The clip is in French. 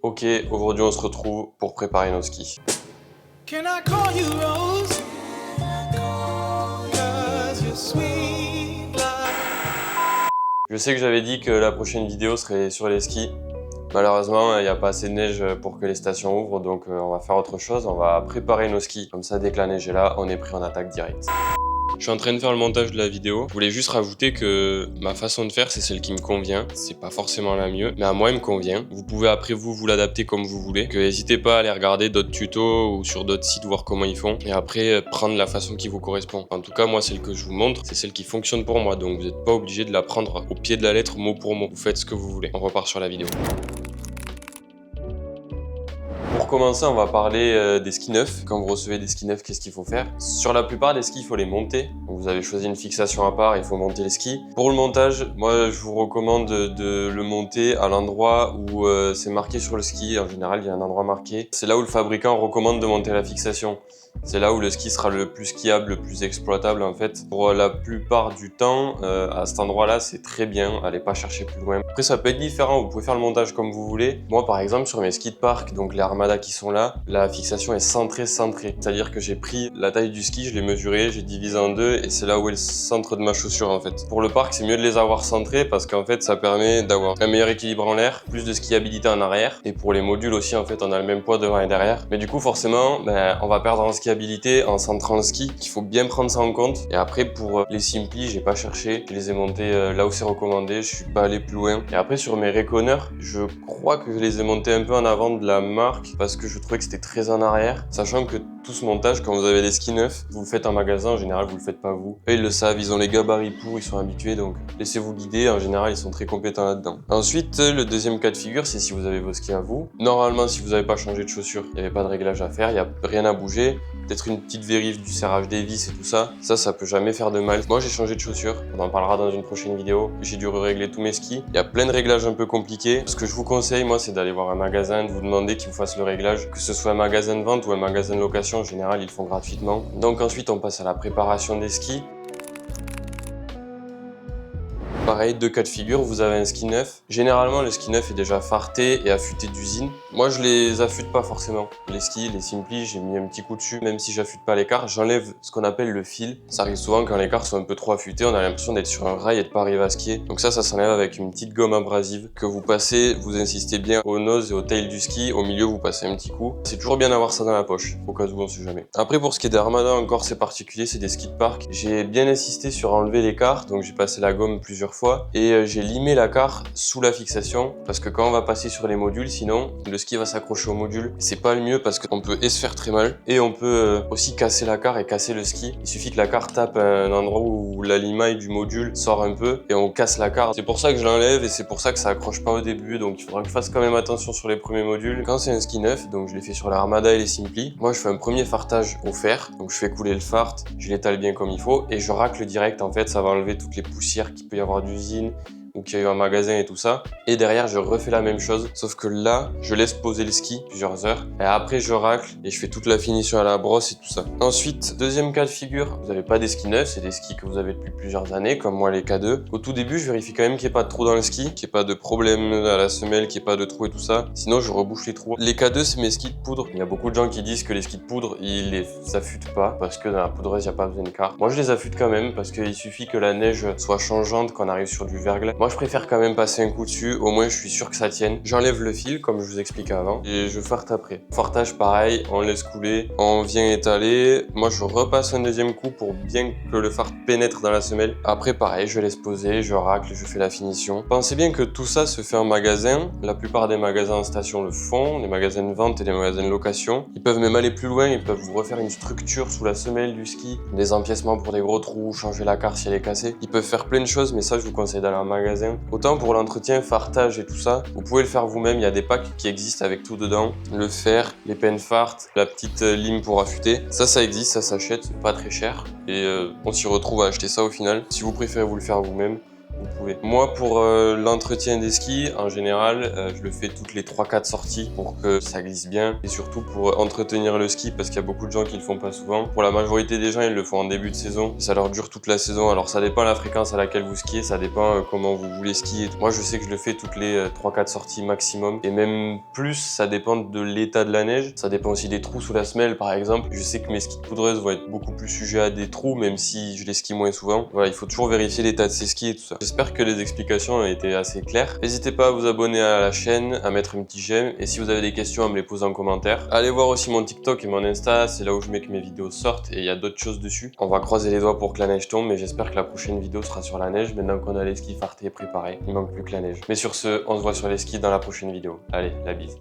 Ok, aujourd'hui on se retrouve pour préparer nos skis. Can I call you Rose? 'Cause you're sweet like... Je sais que j'avais dit que la prochaine vidéo serait sur les skis. Malheureusement, il n'y a pas assez de neige pour que les stations ouvrent, donc on va faire autre chose. On va préparer nos skis. Comme ça, dès que la neige est là, on est pris en attaque directe. Je suis en train de faire le montage de la vidéo. Je voulais juste rajouter que ma façon de faire, c'est celle qui me convient. C'est pas forcément la mieux, mais à moi, il me convient. Vous pouvez après vous l'adapter comme vous voulez. N'hésitez pas à aller regarder d'autres tutos ou sur d'autres sites, voir comment ils font. Et après, prendre la façon qui vous correspond. En tout cas, moi, celle que je vous montre, c'est celle qui fonctionne pour moi. Donc, vous n'êtes pas obligé de la prendre au pied de la lettre, mot pour mot. Vous faites ce que vous voulez. On repart sur la vidéo. Pour commencer, on va parler des skis neufs. Quand vous recevez des skis neufs, qu'est-ce qu'il faut faire? Sur la plupart des skis, il faut les monter. Donc vous avez choisi une fixation à part, il faut monter les skis. Pour le montage, moi je vous recommande de le monter à l'endroit où c'est marqué sur le ski. En général, il y a un endroit marqué. C'est là où le fabricant recommande de monter la fixation. C'est là où le ski sera le plus skiable, le plus exploitable en fait. Pour la plupart du temps, à cet endroit-là, c'est très bien. Allez pas chercher plus loin. Après, ça peut être différent. Vous pouvez faire le montage comme vous voulez. Moi, par exemple, sur mes skis de parc, donc les Armada qui sont là, la fixation est centrée. C'est-à-dire que j'ai pris la taille du ski, je l'ai mesuré, j'ai divisé en deux et c'est là où est le centre de ma chaussure en fait. Pour le parc, c'est mieux de les avoir centrés parce qu'en fait, ça permet d'avoir un meilleur équilibre en l'air, plus de skiabilité en arrière. Et pour les modules aussi, en fait, on a le même poids devant et derrière. Mais du coup, forcément, on va perdre en skiabilité en centrant le ski. Il faut bien prendre ça en compte. Et après, pour les Simply, j'ai pas cherché. Je les ai montés là où c'est recommandé. Je suis pas allé plus loin. Et après, sur mes Reconners, je crois que je les ai montés un peu en avant de la marque parce que je trouvais que c'était très en arrière. Sachant que tout ce montage, quand vous avez des skis neufs, vous le faites en magasin. En général, vous le faites pas vous. Eux, ils le savent. Ils ont les gabarits pour. Ils sont habitués. Donc, laissez-vous guider. En général, ils sont très compétents là-dedans. Ensuite, le deuxième cas de figure, c'est si vous avez vos skis à vous. Normalement, si vous n'avez pas changé de chaussures, il n'y avait pas de réglage à faire. Il n'y a rien à bouger. Peut-être une petite vérif du serrage des vis et tout ça. Ça peut jamais faire de mal. Moi, j'ai changé de chaussures. On en parlera dans une prochaine vidéo. J'ai dû régler tous mes skis. Il y a plein de réglages un peu compliqués. Ce que je vous conseille, moi, c'est d'aller voir un magasin, de vous demander qu'il vous fasse le réglage. Que ce soit un magasin de vente ou un magasin de location, en général, ils le font gratuitement. Donc ensuite, on passe à la préparation des skis. Pareil, deux cas de figure, vous avez un ski neuf. Généralement, le ski neuf est déjà farté et affûté d'usine. Moi, je les affûte pas forcément. Les skis, les Simply, j'ai mis un petit coup dessus. Même si j'affûte pas l'écart, j'enlève ce qu'on appelle le fil. Ça arrive souvent quand l'écart sont un peu trop affûtés, on a l'impression d'être sur un rail et de pas arriver à skier. Donc ça s'enlève avec une petite gomme abrasive que vous passez. Vous insistez bien au nose et au tail du ski. Au milieu, vous passez un petit coup. C'est toujours bien d'avoir ça dans la poche, au cas où on sait jamais. Après, pour ce qui est des Armada, encore c'est particulier, c'est des skis de parc. J'ai bien insisté sur enlever l'écart, donc j'ai passé la gomme plusieurs fois et j'ai limé la carre sous la fixation parce que quand on va passer sur les modules, sinon le ski va s'accrocher au module. C'est pas le mieux parce qu'on peut se faire très mal et on peut aussi casser la carre et casser le ski. Il suffit que la carre tape un endroit où la limaille du module sort un peu et on casse la carre. C'est pour ça que je l'enlève et c'est pour ça que ça accroche pas au début, donc il faudra que je fasse quand même attention sur les premiers modules. Quand c'est un ski neuf, donc je l'ai fait sur la Armada et les Simply, moi je fais un premier fartage au fer, donc je fais couler le fart, je l'étale bien comme il faut et je racle direct. En fait, ça va enlever toutes les poussières qu'il peut y avoir d'usine ou qu'il y a eu un magasin et tout ça. Et derrière, je refais la même chose, sauf que là, je laisse poser le ski plusieurs heures. Et après, je racle et je fais toute la finition à la brosse et tout ça. Ensuite, deuxième cas de figure, vous n'avez pas des skis neufs, c'est des skis que vous avez depuis plusieurs années, comme moi les K2. Au tout début, je vérifie quand même qu'il n'y ait pas de trou dans le ski, qu'il n'y ait pas de problème à la semelle, qu'il n'y ait pas de trou et tout ça. Sinon, je rebouche les trous. Les K2, c'est mes skis de poudre. Il y a beaucoup de gens qui disent que les skis de poudre, ils les affûtent pas parce que dans la poudreuse, il n'y a pas besoin de quart. Moi, je les affûte quand même parce qu'il suffit que la neige soit changeante quand on arrive sur du verglas. Moi, je préfère quand même passer un coup dessus, au moins je suis sûr que ça tienne. J'enlève le fil comme je vous expliquais avant et je farte après. Fartage pareil, on laisse couler, on vient étaler. Moi je repasse un deuxième coup pour bien que le fard pénètre dans la semelle. Après pareil, je laisse poser, je racle, je fais la finition. Pensez bien que tout ça se fait en magasin. La plupart des magasins en station le font, les magasins de vente et les magasins de location. Ils peuvent même aller plus loin, ils peuvent vous refaire une structure sous la semelle du ski, des empiècements pour des gros trous, changer la carre si elle est cassée. Ils peuvent faire plein de choses, mais ça je vous conseille d'aller en magasin. Autant pour l'entretien, fartage et tout ça, vous pouvez le faire vous-même. Il y a des packs qui existent avec tout dedans. Le fer, les peines fart, la petite lime pour affûter. Ça existe, ça s'achète, c'est pas très cher. Et on s'y retrouve à acheter ça au final. Si vous préférez vous le faire vous-même, vous pouvez. Moi, pour l'entretien des skis, en général, je le fais toutes les 3-4 sorties pour que ça glisse bien et surtout pour entretenir le ski parce qu'il y a beaucoup de gens qui le font pas souvent. Pour la majorité des gens, ils le font en début de saison. Ça leur dure toute la saison. Alors ça dépend la fréquence à laquelle vous skiez, ça dépend comment vous voulez skier. Moi, je sais que je le fais toutes les 3-4 sorties maximum et même plus, ça dépend de l'état de la neige. Ça dépend aussi des trous sous la semelle, par exemple. Je sais que mes skis de poudreuse vont être beaucoup plus sujets à des trous, même si je les skie moins souvent. Voilà, il faut toujours vérifier l'état de ses skis et tout ça. J'espère que les explications ont été assez claires. N'hésitez pas à vous abonner à la chaîne, à mettre un petit j'aime et si vous avez des questions, à me les poser en commentaire. Allez voir aussi mon TikTok et mon Insta, c'est là où je mets que mes vidéos sortent et il y a d'autres choses dessus. On va croiser les doigts pour que la neige tombe, mais j'espère que la prochaine vidéo sera sur la neige maintenant qu'on a les skis fartés et préparés. Il manque plus que la neige. Mais sur ce, on se voit sur les skis dans la prochaine vidéo. Allez, la bise.